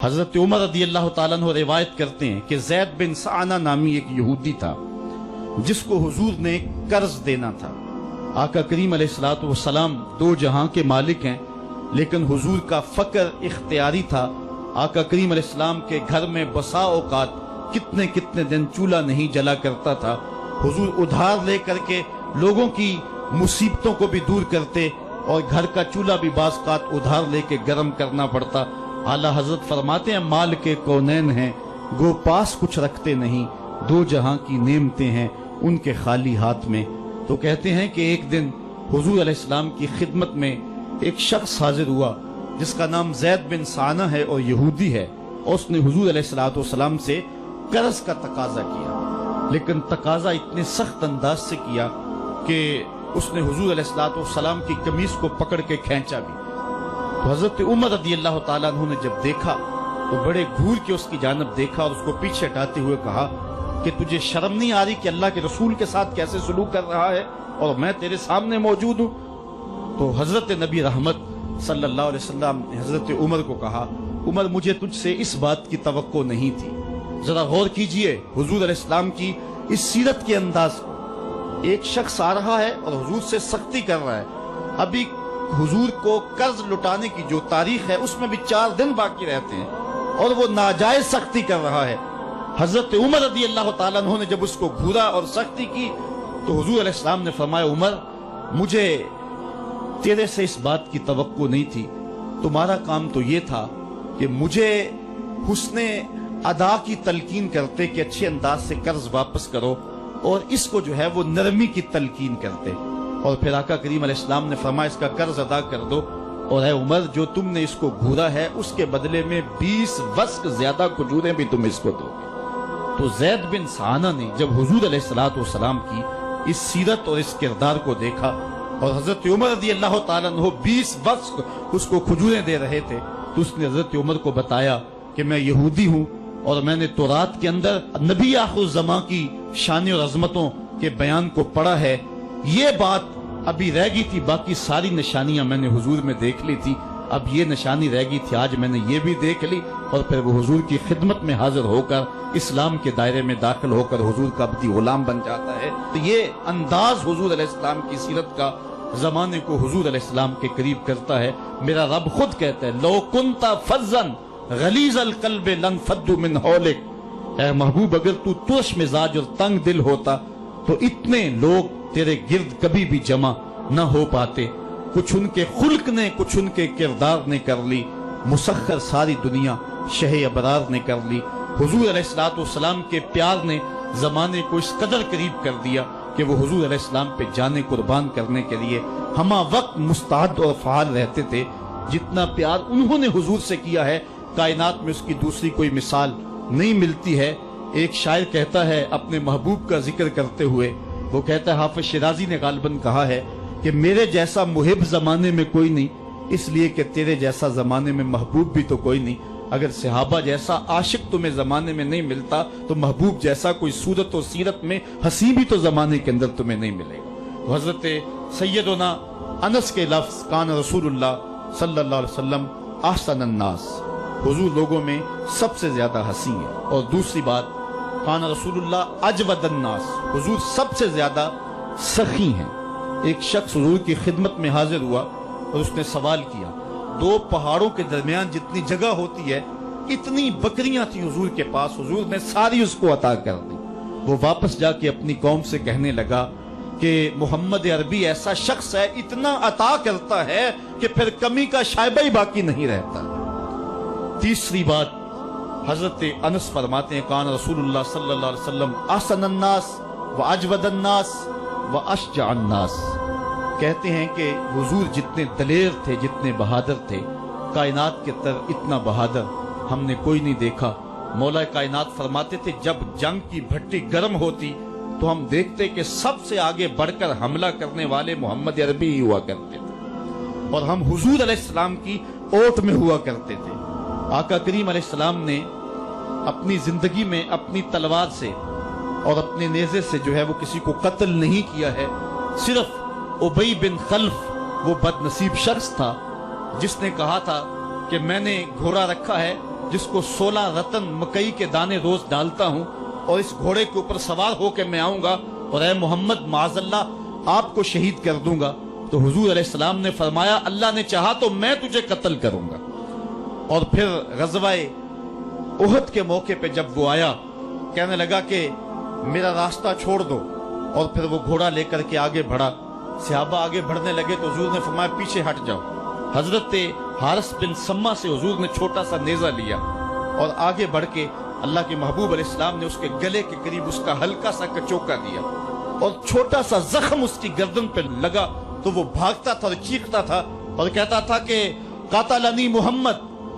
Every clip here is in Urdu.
حضرت عمر رضی اللہ تعالیٰ عنہ روایت کرتے ہیں کہ زید بن سعانہ نامی ایک یہودی تھا جس کو حضور نے قرض دینا تھا۔ آقا کریم علیہ الصلوۃ والسلام دو جہاں کے مالک ہیں، لیکن حضور کا فقر اختیاری تھا۔ آقا کریم علیہ السلام کے گھر میں بسا اوقات کتنے کتنے دن چولہا نہیں جلا کرتا تھا۔ حضور ادھار لے کر کے لوگوں کی مصیبتوں کو بھی دور کرتے اور گھر کا چولہا بھی بعض اوقات ادھار لے کے گرم کرنا پڑتا۔ اعلیٰ حضرت فرماتے ہیں مال کے کونین ہیں گو پاس کچھ رکھتے نہیں، دو جہاں کی نعمتیں ہیں ان کے خالی ہاتھ میں۔ تو کہتے ہیں کہ ایک دن حضور علیہ السلام کی خدمت میں ایک شخص حاضر ہوا جس کا نام زید بن سعانہ ہے اور یہودی ہے، اور اس نے حضور علیہ السلام سے قرض کا تقاضا کیا، لیکن تقاضا اتنے سخت انداز سے کیا کہ اس نے حضور علیہ السلام کی قمیص کو پکڑ کے کھینچا بھی۔ تو حضرت عمر رضی اللہ تعالیٰ عنہ نے جب دیکھا تو بڑے گھور کے اس کی جانب دیکھا اور اس کو پیچھے ہٹاتے ہوئے کہا کہ تجھے شرم نہیں آ رہی کہ اللہ کے رسول کے ساتھ کیسے سلوک کر رہا ہے اور میں تیرے سامنے موجود ہوں؟ تو حضرت نبی رحمت صلی اللہ علیہ وسلم نے حضرت عمر کو کہا عمر مجھے تجھ سے اس بات کی توقع نہیں تھی۔ ذرا غور کیجئے حضور علیہ السلام کی اس سیرت کے انداز کو۔ ایک شخص آ رہا ہے اور حضور سے سختی کر رہا ہے، ابھی حضور کو قرض لٹانے کی جو تاریخ ہے اس میں بھی 4 دن باقی رہتے ہیں اور وہ ناجائز سختی کر رہا ہے۔ حضرت عمر رضی اللہ تعالیٰ عنہ نے جب اس کو گھورا اور سختی کی تو حضور علیہ السلام نے فرمایا عمر مجھے تیرے سے اس بات کی توقع نہیں تھی، تمہارا کام تو یہ تھا کہ مجھے حسن ادا کی تلقین کرتے کہ اچھے انداز سے قرض واپس کرو، اور اس کو جو ہے وہ نرمی کی تلقین کرتے، اور پھر آقا کریم علیہ السلام نے فرمایا اس کا قرض ادا کر دو، اور اے عمر جو تم نے اس کو گھورا ہے اس کے بدلے میں 20 وسق زیادہ کھجوریں بھی تم اس کو دو گے۔ تو زید بن سعانہ نے جب حضور علیہ السلام کی اس سیرت اور اس کردار کو دیکھا اور حضرت عمر رضی اللہ تعالیٰ عنہ 20 وسق اس کو کھجوریں دے رہے تھے، تو اس نے حضرت عمر کو بتایا کہ میں یہودی ہوں اور میں نے تورات کے اندر نبی آخر الزمان کی شان اور عظمتوں کے بیان کو پڑھا ہے، یہ بات ابھی رہ گئی تھی، باقی ساری نشانیاں میں نے حضور میں دیکھ لی تھی، اب یہ نشانی رہ گئی تھی، آج میں نے یہ بھی دیکھ لی، اور پھر وہ حضور کی خدمت میں حاضر ہو کر اسلام کے دائرے میں داخل ہو کر حضور کا عبدی غلام بن جاتا ہے۔ تو یہ انداز حضور علیہ السلام کی سیرت کا زمانے کو حضور علیہ السلام کے قریب کرتا ہے۔ میرا رب خود کہتا ہے لو کنت فظا غلیظ القلب لانفضوا من حولک، اے محبوب اگر تو ترش مزاج اور تنگ دل ہوتا تو اتنے لوگ تیرے گرد کبھی بھی جمع نہ ہو پاتے۔ کچھ ان کے خلق نے کچھ ان کے کردار نے کر لی، مسخر ساری دنیا شہ ابرار نے کر لی۔ حضور علیہ السلام کے پیار نے زمانے کو اس قدر قریب کر دیا کہ وہ حضور علیہ السلام پہ جانے قربان کرنے کے لیے ہمہ وقت مستعد اور فعال رہتے تھے۔ جتنا پیار انہوں نے حضور سے کیا ہے کائنات میں اس کی دوسری کوئی مثال نہیں ملتی ہے۔ ایک شاعر کہتا ہے اپنے محبوب کا ذکر کرتے ہوئے، وہ کہتا ہے حافظ شیرازی نے غالباً کہا ہے کہ میرے جیسا محب زمانے میں کوئی نہیں، اس لیے کہ تیرے جیسا زمانے میں محبوب بھی تو کوئی نہیں۔ اگر صحابہ جیسا عاشق تمہیں زمانے میں نہیں ملتا تو محبوب جیسا کوئی صورت و سیرت میں حسین بھی تو زمانے کے اندر تمہیں نہیں ملے گا۔ تو حضرت سیدنا انس کے لفظ کان رسول اللہ صلی اللہ علیہ وسلم احسن الناس، حضور لوگوں میں سب سے زیادہ حسین ہے۔ اور دوسری بات کان رسول اللہ اجود الناس، حضور سب سے زیادہ سخی ہیں۔ ایک شخص حضور کی خدمت میں حاضر ہوا اور اس نے سوال کیا، 2 پہاڑوں کے درمیان جتنی جگہ ہوتی ہے اتنی بکریاں تھیں حضور کے پاس، حضور نے ساری اس کو عطا کر دی۔ وہ واپس جا کے اپنی قوم سے کہنے لگا کہ محمد عربی ایسا شخص ہے اتنا عطا کرتا ہے کہ پھر کمی کا شائبہ ہی باقی نہیں رہتا۔ تیسری بات حضرت انس فرماتے ہیں کان رسول اللہ صلی اللہ علیہ وسلم احسن الناس و اجود الناس و اشجع الناس، کہتے ہیں کہ حضور جتنے دلیر تھے جتنے بہادر تھے، کائنات کے تر اتنا بہادر ہم نے کوئی نہیں دیکھا۔ مولا کائنات فرماتے تھے جب جنگ کی بھٹی گرم ہوتی تو ہم دیکھتے کہ سب سے آگے بڑھ کر حملہ کرنے والے محمد عربی ہی ہوا کرتے تھے اور ہم حضور علیہ السلام کی اوٹ میں ہوا کرتے تھے۔ آقا کریم علیہ السلام نے اپنی زندگی میں اپنی تلوار سے اور اپنے نیزے سے جو ہے وہ کسی کو قتل نہیں کیا ہے، صرف ابی بن خلف وہ بد نصیب شخص تھا جس نے کہا تھا کہ میں نے گھوڑا رکھا ہے جس کو 16 رتن مکئی کے دانے روز ڈالتا ہوں اور اس گھوڑے کے اوپر سوار ہو کے میں آؤں گا اور اے محمد معاذ اللہ آپ کو شہید کر دوں گا، تو حضور علیہ السلام نے فرمایا اللہ نے چاہا تو میں تجھے قتل کروں گا۔ اور پھر غزوہ احد کے موقع پہ جب وہ آیا، کہنے لگا کہ میرا راستہ چھوڑ دو، اور پھر وہ گھوڑا لے کر کے آگے بڑھا۔ صحابہ آگے بڑھنے لگے تو حضور نے فرمایا پیچھے ہٹ جاؤ۔ حضرت حارث بن سما سے حضور نے چھوٹا سا نیزہ لیا اور آگے بڑھ کے اللہ کے محبوب علیہ السلام نے اس کے گلے کے قریب اس کا ہلکا سا کچوکا دیا اور چھوٹا سا زخم اس کی گردن پہ لگا تو وہ بھاگتا تھا اور چیختا تھا اور کہتا تھا کہ قاتلنی محمد،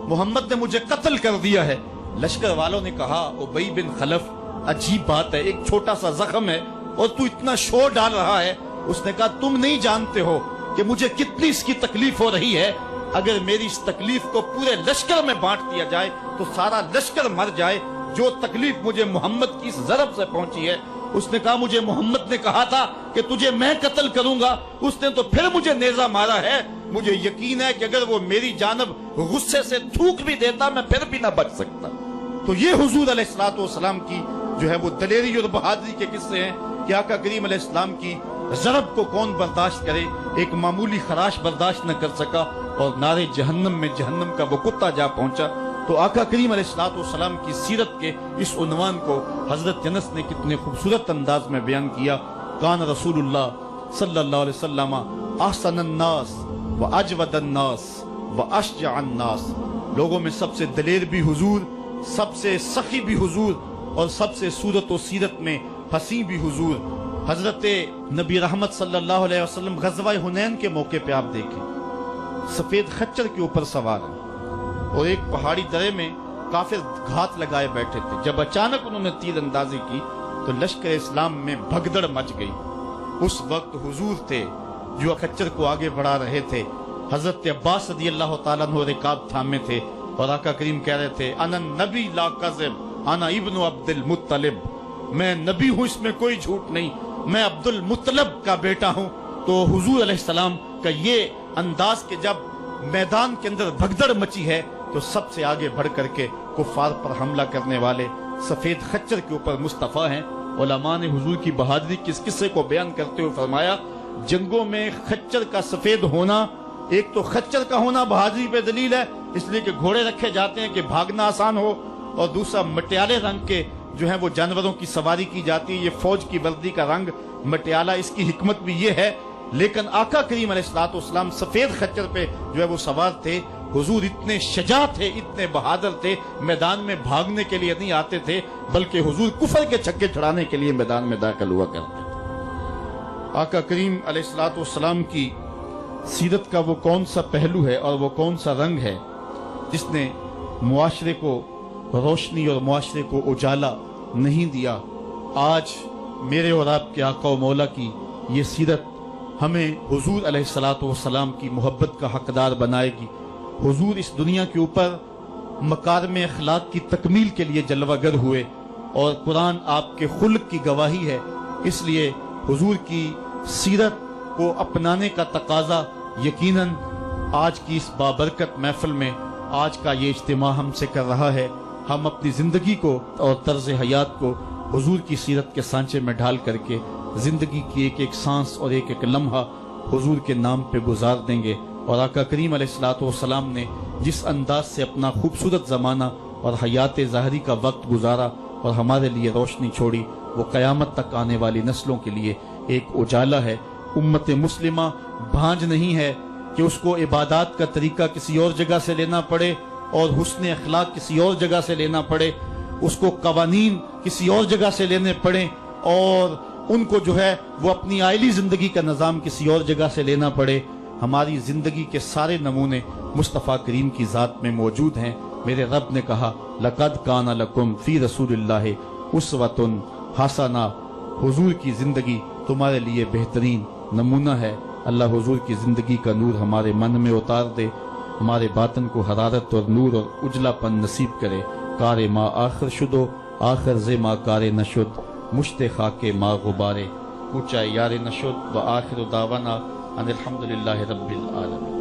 محمد نے مجھے قتل کر دیا ہے۔ لشکر والوں نے کہا ابی بن خلف عجیب بات ہے، ایک چھوٹا سا زخم ہے اور تو اتنا شور ڈال رہا ہے۔ اس نے کہا تم نہیں جانتے ہو کہ مجھے کتنی اس کی تکلیف ہو رہی ہے، اگر میری اس تکلیف کو پورے لشکر میں بانٹ دیا جائے تو سارا لشکر مر جائے، جو تکلیف مجھے محمد کی اس ضرب سے پہنچی ہے۔ اس نے کہا مجھے محمد نے کہا تھا کہ تجھے میں قتل کروں گا، اس نے تو پھر مجھے نیزہ مارا ہے، مجھے یقین ہے کہ اگر وہ میری جانب غصے سے تھوک بھی دیتا میں پھر بھی نہ بچ سکتا۔ تو یہ حضور علیہ السلام کی جو ہے وہ دلیری اور بہادری کے قصے ہیں کہ آقا کریم علیہ السلام کی ضرب کو کون برداشت کرے، ایک معمولی خراش برداشت نہ کر سکا اور نارے جہنم میں جہنم کا وہ کتا جا پہنچا۔ تو آقا کریم علیہ السلام کی سیرت کے اس عنوان کو حضرت انس نے کتنے خوبصورت انداز میں بیان کیا۔ کان رسول اللہ صلی اللہ علیہ وسلم احسن الناس و اجود الناس و اشجع الناس، لوگوں میں سب سے دلیر بھی حضور، سب سے سخی بھی حضور، اور سب سے صورت و سیرت میں حسین بھی حضور۔ حضرت نبی رحمت صلی اللہ علیہ وسلم غزوہ حنین کے موقع پہ آپ دیکھیں، سفید خچر کے اوپر سوار ہیں اور ایک پہاڑی درے میں کافر گھات لگائے بیٹھے تھے۔ جب اچانک انہوں نے تیر اندازی کی تو لشکر اسلام میں بھگدڑ مچ گئی۔ اس وقت حضور تھے جو خچر کو آگے بڑھا رہے تھے، حضرت عباس رضی اللہ تعالیٰ عنہ رکاب تھامے تھے اور آقا کریم کہہ رہے تھے انا نبی لا کذب انا ابن عبد المطلب، میں نبی ہوں اس میں کوئی جھوٹ نہیں، میں عبد المطلب کا بیٹا ہوں۔ تو حضور علیہ السلام کا یہ انداز کہ جب میدان کے اندر بھگدڑ مچی ہے تو سب سے آگے بڑھ کر کے کفار پر حملہ کرنے والے سفید خچر کے اوپر مصطفیٰ ہیں۔ علماء نے حضور کی بہادری کے اس قصے کو بیان کرتے ہوئے فرمایا جنگوں میں خچر کا سفید ہونا، ایک تو خچر کا ہونا بہادری پہ دلیل ہے، اس لیے کہ گھوڑے رکھے جاتے ہیں کہ بھاگنا آسان ہو، اور دوسرا مٹیالے رنگ کے جو ہیں وہ جانوروں کی سواری کی جاتی ہے، یہ فوج کی وردی کا رنگ مٹیالہ، اس کی حکمت بھی یہ ہے۔ لیکن آقا کریم علیہ السلام سفید خچر پہ جو ہے وہ سوار تھے۔ حضور اتنے شجاع تھے، اتنے بہادر تھے، میدان میں بھاگنے کے لیے نہیں آتے تھے بلکہ حضور کفر کے چھکے چھڑانے کے لیے میدان میں داخل ہوا کرتے تھے۔ آقا کریم علیہ السلام کی سیرت کا وہ کون سا پہلو ہے اور وہ کون سا رنگ ہے جس نے معاشرے کو روشنی اور معاشرے کو اجالا نہیں دیا؟ آج میرے اور آپ کے آقا و مولا کی یہ سیرت ہمیں حضور علیہ السلام کی محبت کا حقدار بنائے گی۔ حضور اس دنیا کے اوپر مکارم اخلاق کی تکمیل کے لیے جلوہ گر ہوئے اور قرآن آپ کے خلق کی گواہی ہے، اس لیے حضور کی سیرت کو اپنانے کا تقاضا یقیناً آج کی اس بابرکت محفل میں آج کا یہ اجتماع ہم سے کر رہا ہے۔ ہم اپنی زندگی کو اور طرز حیات کو حضور کی سیرت کے سانچے میں ڈھال کر کے زندگی کی ایک ایک سانس اور ایک ایک لمحہ حضور کے نام پہ گزار دیں گے۔ اور آقا کریم علیہ السلام نے جس انداز سے اپنا خوبصورت زمانہ اور حیات ظاہری کا وقت گزارا اور ہمارے لیے روشنی چھوڑی، وہ قیامت تک آنے والی نسلوں کے لیے ایک اجالا ہے۔ امت مسلمہ بھانج نہیں ہے کہ اس کو عبادات کا طریقہ کسی اور جگہ سے لینا پڑے اور حسن اخلاق کسی اور جگہ سے لینا پڑے، اس کو قوانین کسی اور جگہ سے لینے پڑیں اور ان کو جو ہے وہ اپنی عائلی زندگی کا نظام کسی اور جگہ سے لینا پڑے۔ ہماری زندگی کے سارے نمونے مصطفیٰ کریم کی ذات میں موجود ہیں۔ میرے رب نے کہا لَقَدْ كَانَ لَكُمْ فِي رَسُولِ اللَّهِ أُسْوَةٌ حَسَنَةٌ، حضور کی زندگی تمہارے لیے بہترین نمونہ ہے۔ اللہ حضور کی زندگی کا نور ہمارے من میں اتار دے، ہمارے باطن کو حرارت اور نور اور اجلا پن نصیب کرے۔ کار ما آخر شدو آخر ز ما کار نشد، مشت خاک ما غبارے، کوچہ یار نشد، و آخر دعوانا ان الحمدللہ رب العالمین۔